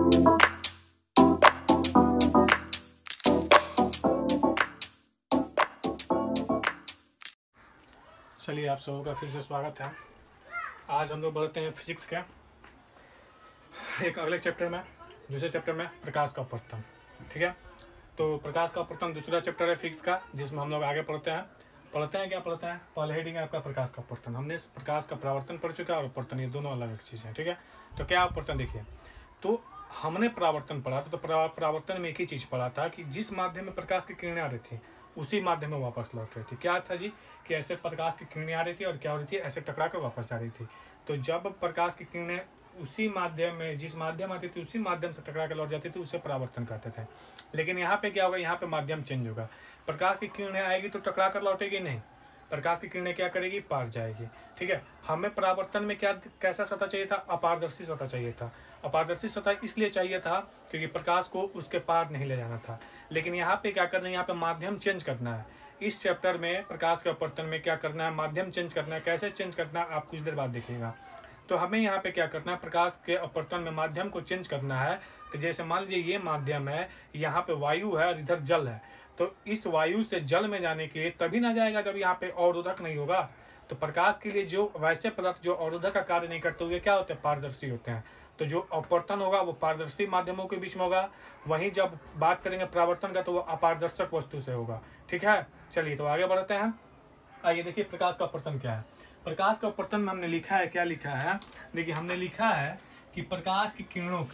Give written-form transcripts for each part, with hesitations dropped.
चलिए आप सबों का फिर से स्वागत है। आज हम लोग बढ़ते हैं फिजिक्स के एक अगले चैप्टर में, दूसरे चैप्टर में प्रकाश का अपवर्तन। ठीक है, तो प्रकाश का अपवर्तन दूसरा चैप्टर है फिजिक्स का, जिसमें हम लोग आगे पढ़ते हैं क्या पढ़ते हैं। पहले हेडिंग है आपका प्रकाश का अपवर्तन। हमने प्रकाश का परावर्तन पढ़ चुका है और अपवर्तन, ये दोनों अलग अलग चीज़ है। ठीक है, तो क्या अपवर्तन देखिए, तो हमने परावर्तन पढ़ा था, तो परावर्तन में एक ही चीज़ पढ़ा था कि जिस माध्यम में प्रकाश की किरणें आ रही थी उसी माध्यम में वापस लौट रही थी। क्या था जी, कि ऐसे प्रकाश की किरणें आ रही थी और क्या हो रही थी, ऐसे टकरा कर वापस जा रही थी। तो जब प्रकाश की किरणें उसी माध्यम में, जिस माध्यम आती थी उसी माध्यम से टकरा कर लौट जाती थी, उसे परावर्तन कहते थे। लेकिन यहाँ पे क्या होगा, यहाँ पे माध्यम चेंज होगा। प्रकाश की किरणें आएगी तो टकरा कर लौटेगी नहीं, प्रकाश की किरणें क्या करेगी, पार जाएगी। ठीक है, हमें परावर्तन में क्या कैसा सतह चाहिए था, अपारदर्शी सतह चाहिए था। अपारदर्शी सतह इसलिए चाहिए था क्योंकि प्रकाश को उसके पार नहीं ले जाना था। लेकिन यहाँ पे क्या करना है, यहाँ पे माध्यम चेंज करना है। इस चैप्टर में प्रकाश के अपवर्तन में क्या करना है, माध्यम चेंज करना है। कैसे चेंज करना है आप कुछ देर बाद देखिएगा। तो हमें यहाँ पे क्या करना है, प्रकाश के अपवर्तन में माध्यम को चेंज करना है। तो जैसे मान लीजिए ये माध्यम है, यहाँ पे वायु है और इधर जल है, तो इस वायु से जल में जाने के लिए तभी ना जाएगा जब यहाँ पे अवरोधक नहीं होगा। तो प्रकाश के लिए जो वैसे पदार्थ जो अवरोधक का कार्य नहीं करते हुए क्या होते हैं, पारदर्शी होते हैं। तो जो अपवर्तन होगा वो पारदर्शी माध्यमों के बीच में होगा। वहीं जब बात करेंगे परावर्तन का तो वो अपारदर्शक वस्तु से होगा। ठीक है, चलिए तो आगे बढ़ते हैं। आइए देखिए प्रकाश का अपवर्तन क्या है। प्रकाश का अपवर्तन में हमने लिखा है, क्या लिखा है, देखिए हमने लिखा है कि प्रकाश की किरणों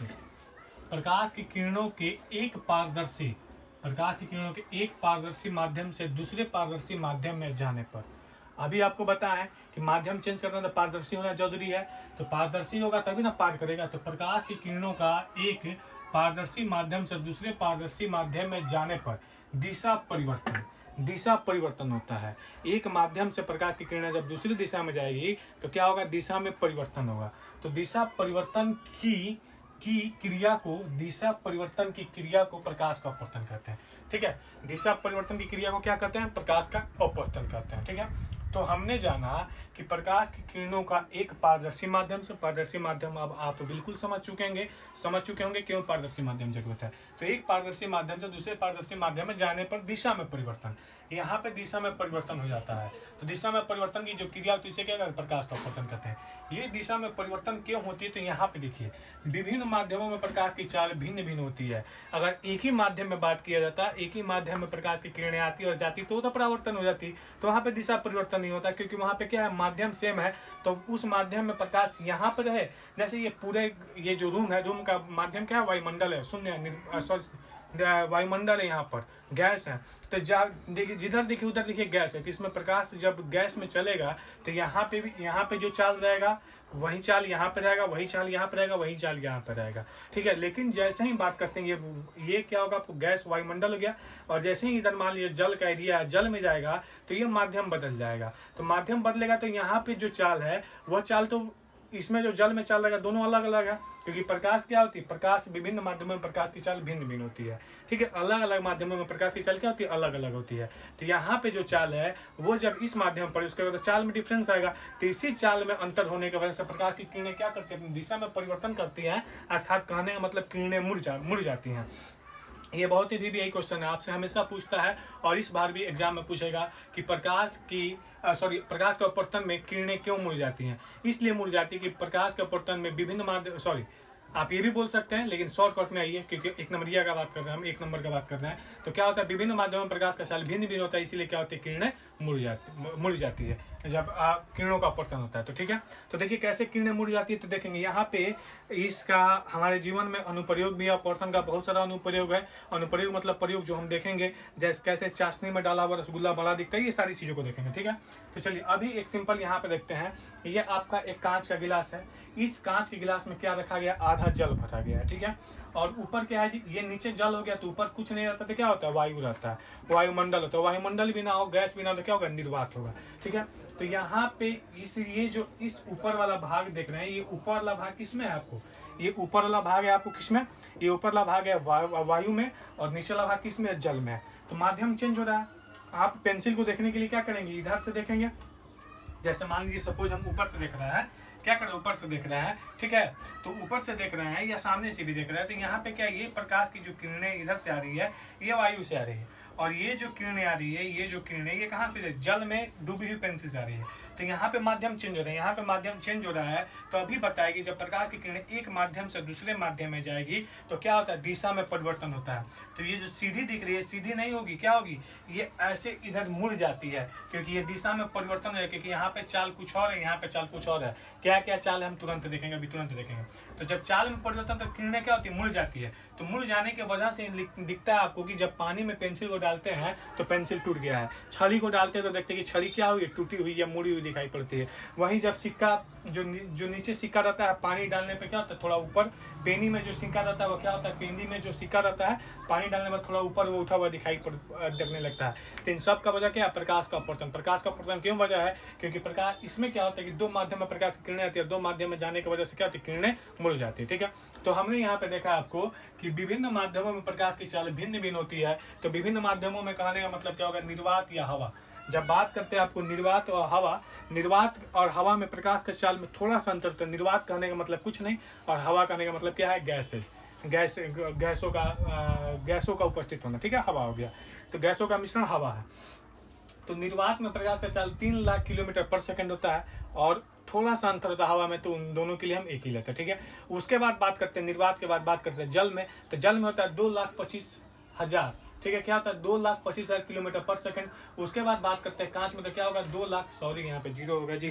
के एक पारदर्शी माध्यम से दूसरे पारदर्शी माध्यम में जाने पर, अभी आपको बताया है कि माध्यम चेंज करना तो पारदर्शी होना जरूरी है। तो पारदर्शी होगा तभी ना पार करेगा। तो प्रकाश की किरणों का एक पारदर्शी माध्यम से दूसरे पारदर्शी माध्यम में जाने पर दिशा परिवर्तन होता है। एक माध्यम से प्रकाश की किरणें जब दूसरी दिशा में जाएगी तो क्या होगा, दिशा में परिवर्तन होगा। तो दिशा परिवर्तन की क्रिया को प्रकाश का अपवर्तन कहते हैं। ठीक है, दिशा परिवर्तन की क्रिया को क्या कहते हैं, प्रकाश का अपवर्तन कहते हैं। ठीक है, तो हमने जाना कि प्रकाश की किरणों का एक पारदर्शी माध्यम से, पारदर्शी माध्यम अब आप बिल्कुल समझ चुके होंगे क्यों पारदर्शी माध्यम जरूरत है। तो एक पारदर्शी माध्यम से दूसरे पारदर्शी माध्यम में जाने पर दिशा में परिवर्तन, यहाँ पे दिशा में परिवर्तन हो जाता है। तो दिशा में परिवर्तन की जो क्रिया होती है इसे क्या कहते हैं, प्रकाश का अपवर्तन कहते हैं। ये दिशा में परिवर्तन क्यों होती है, तो यहाँ पे देखिए विभिन्न माध्यमों में प्रकाश की चाल भिन्न भिन्न होती है। अगर एक ही माध्यम में बात किया जाता, एक ही माध्यम में प्रकाश की किरणें आती और जाती तो परावर्तन हो जाती, तो वहाँ पे दिशा परिवर्तन नहीं होता, क्योंकि वहाँ पे क्या है, माध्यम सेम है। तो उस माध्यम में प्रकाश यहाँ पर रहे, जैसे ये पूरे ये जो रूम है, रूम का माध्यम क्या है, वायुमंडल है, शून्य वायुमंडल है, यहाँ पर गैस है। तो देखिए जिधर देखिए उधर देखिए गैस है, तो इसमें प्रकाश जब गैस में चलेगा तो यहाँ पे जो चाल रहेगा वही चाल यहाँ पे रहेगा, वही चाल यहाँ पे रहेगा, वही चाल यहाँ पे रहेगा। ठीक है, लेकिन जैसे ही बात करते हैं ये क्या होगा, आपको गैस वायुमंडल हो गया, और जैसे ही इधर मान लीजिए जल का एरिया है, जल में जाएगा तो ये माध्यम बदल जाएगा। तो माध्यम बदलेगा तो यहाँ पे जो चाल है वह चाल, तो इसमें जो जल में चाल रहेगा दोनों अलग अलग है, क्योंकि प्रकाश क्या होती है, प्रकाश विभिन्न माध्यमों में प्रकाश की चाल भिन्न भिन्न होती है। ठीक है, अलग अलग माध्यमों में प्रकाश की चाल क्या होती है, अलग अलग होती है। तो यहाँ पे जो चाल है वो जब इस माध्यम पर, उसके बाद चाल में डिफरेंस आएगा, तो इसी चाल में अंतर होने की वजह से प्रकाश की किरणें क्या करती है, अपनी दिशा में परिवर्तन करती है, अर्थात कहने का मतलब किरणें मुड़ जाती हैं। ये बहुत ही यही क्वेश्चन है, आपसे हमेशा पूछता है और इस बार भी एग्जाम में पूछेगा कि प्रकाश के अपवर्तन में किरणें क्यों मुड़ जाती हैं। इसलिए मुड़ जाती है कि प्रकाश के अपवर्तन में विभिन्न माध्यम, आप ये भी बोल सकते हैं, लेकिन शॉर्टकट में आइए, क्योंकि एक नंबर का बात कर रहे हैं हम, एक नंबर का बात कर रहे हैं। तो क्या होता है, विभिन्न माध्यमों में प्रकाश का चाल भिन्न भिन्न होता है, इसीलिए क्या होती है, किरणें मुड़ जाती है जब किरणों का अपवर्तन होता है। तो ठीक है, तो देखिए कैसे किरणें मुड़ जाती है। तो देखेंगे यहाँ पे इसका हमारे जीवन में अनुप्रयोग भी है, अपवर्तन का बहुत सारा अनुप्रयोग है। अनुप्रयोग मतलब प्रयोग जो हम देखेंगे, जैसे कैसे चाशनी में डाला हुआ रसगुल्ला बड़ा दिखता है, ये सारी चीजों को देखेंगे। ठीक है, तो चलिए अभी एक सिंपल यहाँ पे देखते हैं। ये आपका एक कांच का गिलास है, इस कांच के गिलास में क्या रखा गया, आधा जल भरा गया है। ठीक है, और ऊपर क्या है जी, ये नीचे जल हो गया तो ऊपर कुछ नहीं रहता, तो क्या होता है, वायु रहता है, वायुमंडल होता है। वायुमंडल भी ना हो, गैस भी ना हो, तो क्या होगा, निर्वात होगा। ठीक है, तो यहाँ पे ये जो इस ऊपर वाला भाग देख रहे हैं, ये ऊपर वाला भाग किसमें है, आपको ये ऊपर वाला भाग है, आपको किसमें, ये ऊपर वाला भाग है वायु में, और नीचे वाला भाग किसमें है, जल में है। तो माध्यम चेंज हो रहा है। आप पेंसिल को देखने के लिए क्या करेंगे, इधर से देखेंगे। जैसे मान लीजिए सपोज हम ऊपर से देख रहे हैं, क्या कर रहे हैं, ऊपर से देख रहे हैं, ठीक है। तो ऊपर से देख रहे हैं या सामने से भी देख रहे हैं, तो यहाँ पे क्या ये प्रकाश की जो किरणें इधर से आ रही है, ये वायु से आ रही है, और ये जो किरणें आ रही है, ये जो किरणें ये कहाँ से, जल में डूबी हुई पेंसिल से आ रही है। तो यहाँ पे माध्यम चेंज हो रहा है, यहाँ पे माध्यम चेंज हो रहा है। तो अभी बताएगी जब प्रकाश की किरणें एक माध्यम से दूसरे माध्यम में जाएगी तो क्या होता है, दिशा में परिवर्तन होता है। तो ये जो सीधी दिख रही है, सीधी नहीं होगी, क्या होगी, ये ऐसे इधर मुड़ जाती है, क्योंकि ये दिशा में परिवर्तन है, क्योंकि यहाँ पे चाल कुछ और है, यहाँ पे चाल कुछ और है। क्या क्या चाल है हम तुरंत देखेंगे, अभी तुरंत देखेंगे। तो जब चाल में परिवर्तन तो किरणें क्या होती है, मुड़ जाती है। तो मुड़ जाने की वजह से दिखता है आपको कि जब पानी में पेंसिल को डालते हैं तो पेंसिल टूट गया है, छड़ी को डालते हैं तो देखते हैं कि छड़ी क्या हुई, टूटी हुई या मुड़ी हुई दिखाई पड़ती है। वहीं जब सिक्का जो नीचे सिक्का रहता है, पानी डालने पे क्या होता है, थोड़ा ऊपर, पेनी में जो सिक्का रहता है वो क्या होता है, पेनी में जो सिक्का रहता है पानी डालने में थोड़ा ऊपर वो उठा हुआ दिखाई देखने लगता है। तो इन सब का वजह क्या है, प्रकाश का अपवर्तन। प्रकाश का अपवर्तन क्यों वजह है, क्योंकि प्रकाश इसमें क्या होता है कि दो माध्यम में प्रकाश की किरणें आती है, दो माध्यम में जाने की वजह से क्या होती है, किरणें मुड़ जाती है, ठीक है। तो हमने यहाँ पे देखा आपको कि विभिन्न माध्यमों में प्रकाश की चाल भिन्न भिन्न होती है। तो विभिन्न माध्यमों में कहने का मतलब क्या होगा, निर्वात या हवा। जब बात करते हैं आपको निर्वात और हवा, निर्वात और हवा में प्रकाश के चाल में थोड़ा सा अंतर। तो निर्वात कहने का मतलब कुछ नहीं, और हवा कहने का मतलब क्या है, गैसेज, गैसों का उपस्थित होना, ठीक है, हवा हो गया। तो गैसों का मिश्रण हवा है। तो निर्वात में प्रकाश का चाल 3 लाख किलोमीटर पर सेकंड होता है, और थोड़ा सा अंतर होता है हवा में, तो उन दोनों के लिए हम एक ही लेते हैं, ठीक है। उसके बाद बात करते हैं, निर्वात के बाद बात करते हैं जल में। तो जल में होता है 2,25,000, ठीक है, क्या होता है, 2,25,000 किलोमीटर पर सेकंड। उसके बाद बात करते हैं कांच में, तो क्या होगा, 2 लाख, सॉरी यहाँ पे जीरो होगा जी,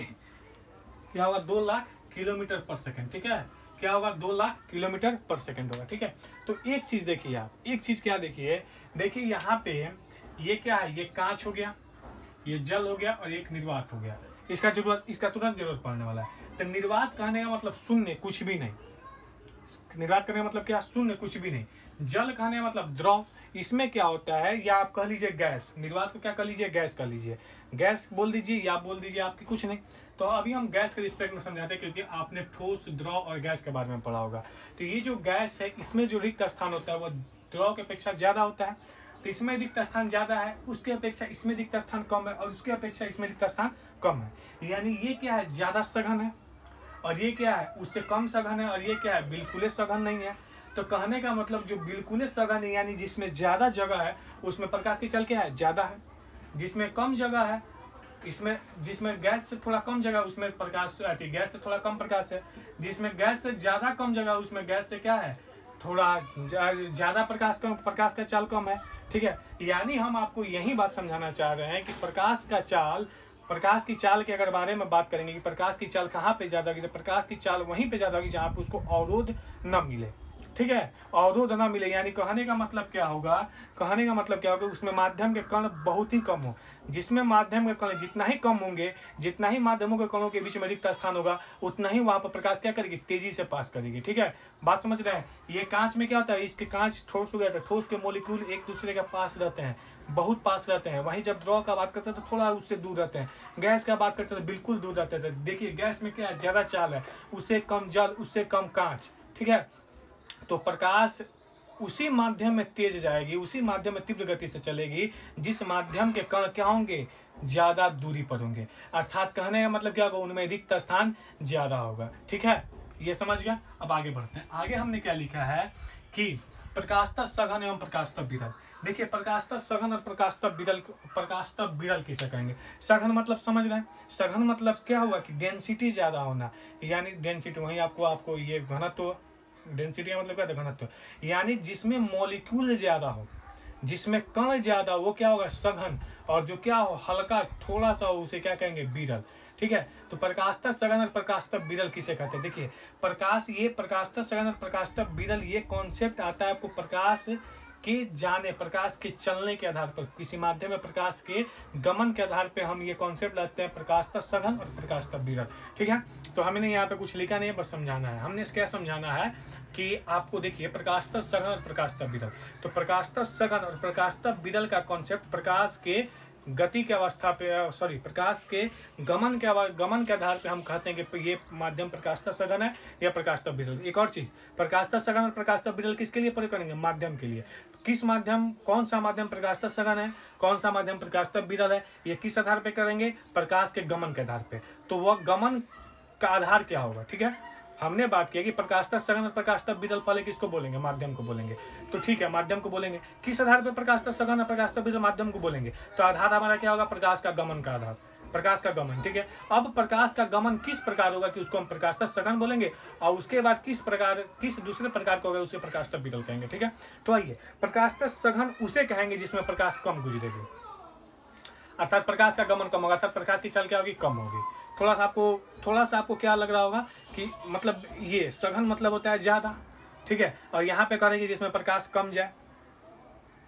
क्या होगा, 2 लाख किलोमीटर पर सेकंड, ठीक है, क्या होगा, 2 लाख किलोमीटर पर सेकंड होगा, ठीक है। तो एक चीज देखिए आप, एक चीज क्या देखिए यहाँ पे ये क्या है, ये कांच हो गया, ये जल हो गया, और एक निर्वात हो गया। इसका तुरंत जरूरत पड़ने वाला है। तो निर्वात कहने का मतलब शून्य, कुछ भी नहीं। निर्वात करने का मतलब क्या, शून्य, कुछ भी नहीं। जल कहने का मतलब द्रव। इसमें क्या होता है, या आप कह लीजिए गैस, निर्वात को क्या कह लीजिए, गैस कह लीजिए, गैस बोल दीजिए, या बोल दीजिए आपकी कुछ नहीं। तो अभी हम गैस के रिस्पेक्ट में समझाते हैं, क्योंकि आपने ठोस, द्रव और गैस के बारे में पढ़ा होगा। तो ये जो गैस है, इसमें जो रिक्त स्थान होता है वो द्रव की अपेक्षा ज्यादा होता है। तो इसमें रिक्त स्थान ज्यादा है, उसके अपेक्षा इसमें रिक्त स्थान कम है, और उसके अपेक्षा इसमें रिक्त स्थान कम है। यानी ये क्या है, ज्यादा सघन है, और ये क्या है, उससे कम सघन है, और ये क्या है, बिल्कुल सघन नहीं है। तो कहने का मतलब जो बिल्कुल सघन है, यानी जिसमें ज्यादा जगह है, उसमें प्रकाश की चाल क्या है, ज्यादा है। जिसमें कम जगह है, जिसमें गैस से थोड़ा कम जगह, उसमें प्रकाश आती है, गैस से थोड़ा कम प्रकाश है। जिसमें गैस से ज्यादा कम जगह, उसमें गैस से क्या है, थोड़ा ज्यादा प्रकाश का चाल कम है, ठीक है। यानी हम आपको यही बात समझाना चाह रहे हैं कि प्रकाश की चाल के अगर बारे में बात करेंगे कि प्रकाश की चाल कहाँ पे ज्यादा होगी, तो प्रकाश की चाल वहीं पे ज्यादा होगी जहाँ पे उसको अवरोध न मिले, ठीक है, अवरोध ना मिले। यानी कहने का मतलब क्या होगा, उसमें माध्यम के कण बहुत ही कम हो। जिसमें माध्यम के कण जितना ही कम होंगे, जितना ही माध्यमों के कणों के बीच में रिक्त स्थान होगा, उतना ही वहां पर प्रकाश क्या करेगी, तेजी से पास करेगी, ठीक है। बात समझ रहे हैं। ये कांच में क्या होता है, इसके कांच ठोस हो गया था, ठोस के मॉलिक्यूल एक दूसरे के पास रहते हैं, बहुत पास रहते हैं। वहीं जब द्रव का बात करते हैं तो थोड़ा उससे दूर रहते हैं। गैस का बात करते हैं तो बिल्कुल दूर रहते थे। देखिए गैस में क्या ज्यादा चाल है, उससे कम जल, उससे कम कांच, ठीक है। तो प्रकाश उसी माध्यम में तेज जाएगी, उसी माध्यम में तीव्र गति से चलेगी जिस माध्यम के कण क्या होंगे, ज्यादा दूरी पर होंगे। अर्थात कहने का मतलब क्या होगा, उनमें रिक्त स्थान ज्यादा होगा, ठीक है। ये समझ गया। अब आगे बढ़ते हैं। आगे हमने क्या लिखा है कि प्रकाशतः सघन एवं प्रकाशतः विरल। देखिए प्रकाशतः सघन और प्रकाशतः विरल किसे कहेंगे। सघन मतलब समझ रहे हैं, सघन मतलब क्या हुआ कि डेंसिटी ज्यादा होना, यानी डेंसिटी वही आपको ये घनत्व, डेंसिटी का मतलब क्या था, घनत्व, यानी जिसमें मॉलिक्यूल ज्यादा हो, जिसमें कण ज्यादा, वो क्या होगा, सघन। और जो क्या हो, हल्का थोड़ा सा हो, उसे क्या कहेंगे, विरल, ठीक है। तो प्रकाशतः सघन और प्रकाशतः विरल किसे कहते हैं। देखिए प्रकाशतः सघन और प्रकाशतः विरल ये कॉन्सेप्ट आता है आपको प्रकाश के चलने के आधार पर, किसी माध्यम में प्रकाश के गमन के आधार पे हम ये कॉन्सेप्ट लाते हैं प्रकाशतः सघन और प्रकाशतः विरल, ठीक है। तो हमने यहाँ पे कुछ लिखा नहीं है, बस समझाना है। हमने क्या समझाना है कि आपको देखिए प्रकाशतः सघन और प्रकाशतः विरल। तो प्रकाशतः सघन और प्रकाशतः विरल का कॉन्सेप्ट प्रकाश के गति के अवस्था पे, प्रकाश के गमन के आधार पे हम कहते हैं कि ये माध्यम प्रकाशतः सघन है या प्रकाशतः विरल। एक और चीज, प्रकाशतः सघन और प्रकाशतः विरल किसके लिए प्रयोग करेंगे, माध्यम के लिए। किस माध्यम, कौन सा माध्यम प्रकाशतः सघन है, कौन सा माध्यम प्रकाशतः विरल है, ये किस आधार पे करेंगे, प्रकाश के गमन के आधार पे। तो वह गमन का आधार क्या होगा। ठीक है, हमने बात किया कि प्रकाशतः सघन और प्रकाशतः विरल पहले किसको बोलेंगे, माध्यम को बोलेंगे। तो ठीक है, माध्यम को बोलेंगे। किस आधार पर प्रकाशतः सघन और प्रकाशतः विरल माध्यम को बोलेंगे, तो आधार हमारा क्या होगा, प्रकाश का गमन का आधार, प्रकाश का गमन। ठीक है, अब प्रकाश का गमन किस प्रकार होगा कि उसको हम प्रकाशतः सघन बोलेंगे, और उसके बाद किस दूसरे प्रकार का होगा उसे प्रकाशतः विरल कहेंगे। ठीक है, तो आइए, प्रकाशतः सघन उसे कहेंगे जिसमें प्रकाश कम गुजरेगी, अर्थात प्रकाश का गमन कम होगा, अर्थात प्रकाश की चाल क्या होगी, कम होगी। थोड़ा सा आपको क्या लग रहा होगा कि मतलब ये सघन मतलब होता है ज्यादा। ठीक है, और यहाँ पे करेंगे जिसमें प्रकाश कम जाए,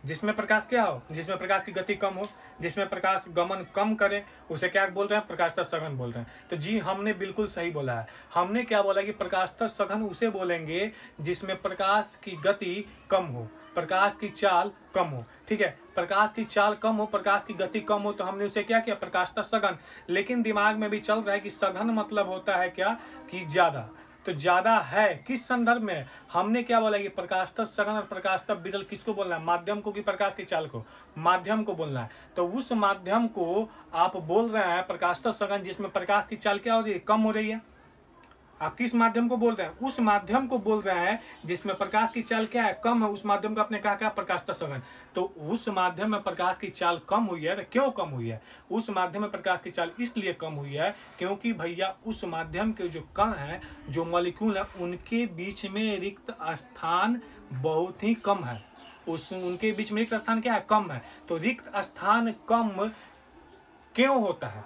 जिसमें प्रकाश क्या हो, जिसमें प्रकाश की गति कम हो, जिसमें प्रकाश गमन कम करे, उसे क्या बोल रहे हैं, प्रकाशतः सघन बोल रहे हैं। तो जी हमने बिल्कुल सही बोला है। हमने क्या बोला कि प्रकाशतः सघन उसे बोलेंगे जिसमें प्रकाश की गति कम हो, प्रकाश की चाल कम हो। ठीक है, प्रकाश की चाल कम हो, प्रकाश की गति कम हो, तो हमने उसे क्या किया, प्रकाशतः सघन। लेकिन दिमाग में भी चल रहा है कि सघन मतलब होता है क्या, कि ज्यादा। तो ज्यादा है किस संदर्भ में, हमने क्या बोला कि प्रकाशतः सघन और प्रकाशतः विरल किसको बोलना है, माध्यम को कि प्रकाश की चाल को, माध्यम को बोलना है। तो उस माध्यम को आप बोल रहे हैं प्रकाशतः सघन जिसमें प्रकाश की चाल क्या हो रही है, कम हो रही है। आप किस माध्यम को बोल रहे हैं, उस माध्यम को बोल रहे हैं जिसमें प्रकाश की चाल क्या है, कम है। उस माध्यम को आपने कहा क्या, प्रकाशतः सघन। तो उस माध्यम में प्रकाश की चाल कम हुई है। तो क्यों कम हुई है, उस माध्यम में प्रकाश की चाल इसलिए कम हुई है क्योंकि भैया उस माध्यम के जो कण है, जो मॉलिक्यूल है, उनके बीच में रिक्त स्थान बहुत ही कम है। उनके बीच में रिक्त स्थान क्या है, कम है। तो रिक्त स्थान कम क्यों होता है,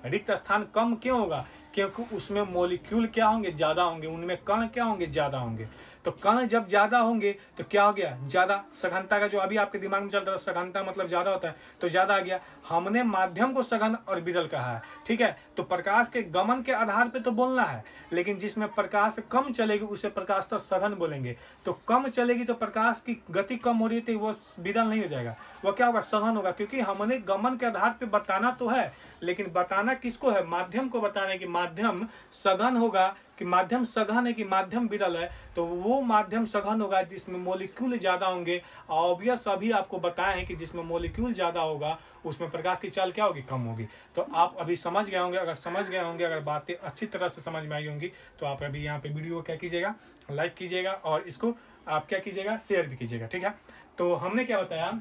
रिक्त स्थान कम क्यों होगा, क्योंकि उसमें मॉलिक्यूल क्या होंगे, ज्यादा होंगे, उनमें कण क्या होंगे, ज्यादा होंगे। तो कण जब ज्यादा होंगे तो क्या हो गया, ज्यादा। सघनता का जो अभी आपके दिमाग में चल रहा है, सघनता मतलब ज्यादा होता है, तो ज्यादा आ गया। हमने माध्यम को सघन और विरल कहा है। ठीक है, तो प्रकाश के गमन के आधार पे तो बोलना है, लेकिन जिसमें प्रकाश कम चलेगी उसे प्रकाशतः सघन बोलेंगे। तो कम चलेगी तो प्रकाश की गति कम हो रही थी, वो विरल नहीं हो जाएगा, वो क्या होगा, सघन होगा। क्योंकि हमने गमन के आधार पे बताना तो है, लेकिन बताना किसको है, माध्यम को बताना है कि माध्यम सघन होगा, कि माध्यम सघन है कि माध्यम विरल है। तो वो माध्यम सघन होगा जिसमें मॉलिक्यूल ज्यादा होंगे। ऑब्वियस अभी आपको बताए हैं कि जिसमें मॉलिक्यूल ज्यादा होगा उसमें प्रकाश की चाल क्या होगी, कम होगी। तो आप अभी समझ गए होंगे, अगर बातें अच्छी तरह से समझ में आई होंगी तो आप अभी यहाँ पे वीडियो को क्या कीजिएगा, लाइक कीजिएगा, और इसको आप क्या कीजिएगा, शेयर भी कीजिएगा। ठीक है, तो हमने क्या बताया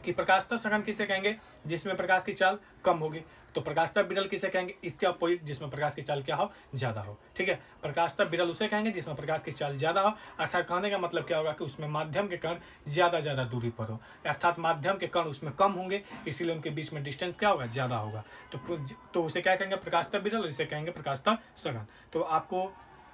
कि प्रकाशतः सघन किसे कहेंगे, जिसमें प्रकाश की चाल कम होगी। तो प्रकाशतः विरल किसे कहेंगे, इसके अपोजिट, जिसमें प्रकाश की चाल क्या हो, ज्यादा हो। ठीक है, प्रकाशतः विरल उसे कहेंगे जिसमें प्रकाश की चाल ज्यादा हो। अर्थात कहने का मतलब क्या होगा कि उसमें माध्यम के कण ज्यादा दूरी पर हो, अर्थात माध्यम के कण उसमें कम होंगे, इसीलिए उनके बीच में डिस्टेंस क्या होगा, ज्यादा होगा। तो उसे क्या कहेंगे, प्रकाशतः विरल, और इसे कहेंगे प्रकाशतः सघन। तो आपको,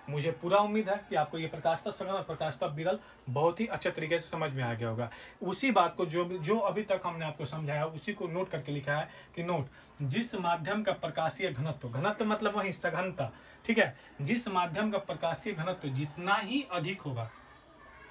मुझे पूरा उम्मीद है कि आपको ये प्रकाशतः सघन और प्रकाशतः विरल बहुत ही अच्छे तरीके से समझ में आ गया होगा। उसी बात को जो अभी तक हमने आपको समझाया उसी को नोट करके लिखा है कि नोट, जिस माध्यम का प्रकाशीय घनत्व, घनत्व मतलब वही सघनता। ठीक है, जिस माध्यम का प्रकाशीय घनत्व जितना ही अधिक होगा,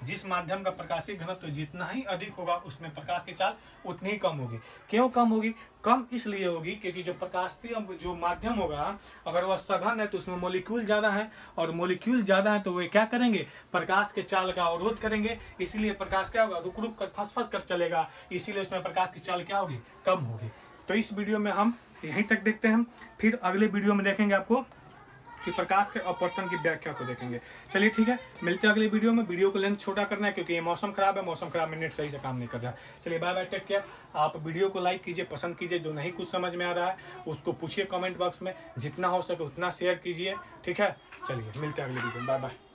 जिस माध्यम का प्रकाशीय घनत्व जितना ही अधिक होगा उसमें प्रकाश की चाल उतनी ही कम होगी। क्यों कम होगी, कम इसलिए होगी क्योंकि जो प्रकाशीय जो माध्यम होगा अगर वह सघन है तो उसमें मॉलिक्यूल ज्यादा है, और मॉलिक्यूल ज्यादा है तो वे क्या करेंगे, प्रकाश के चाल का अवरोध करेंगे। इसीलिए प्रकाश क्या होगा, रुक रुक कर फंस कर चलेगा, इसीलिए उसमें प्रकाश की चाल क्या होगी, कम होगी। तो इस वीडियो में हम यहीं तक देखते हैं, फिर अगले वीडियो में देखेंगे आपको कि प्रकाश के अपवर्तन की व्याख्या को देखेंगे। चलिए ठीक है, मिलते हैं अगले वीडियो में। वीडियो को लेंथ छोटा करना है क्योंकि ये मौसम खराब है, मौसम खराब में नेट सही से काम नहीं कर रहा है। चलिए बाय बाय, टेक केयर। आप वीडियो को लाइक कीजिए, पसंद कीजिए, जो नहीं कुछ समझ में आ रहा है उसको पूछिए कमेंट बॉक्स में, जितना हो सके उतना शेयर कीजिए। ठीक है, चलिए मिलते हैं अगले वीडियो में, बाय बाय।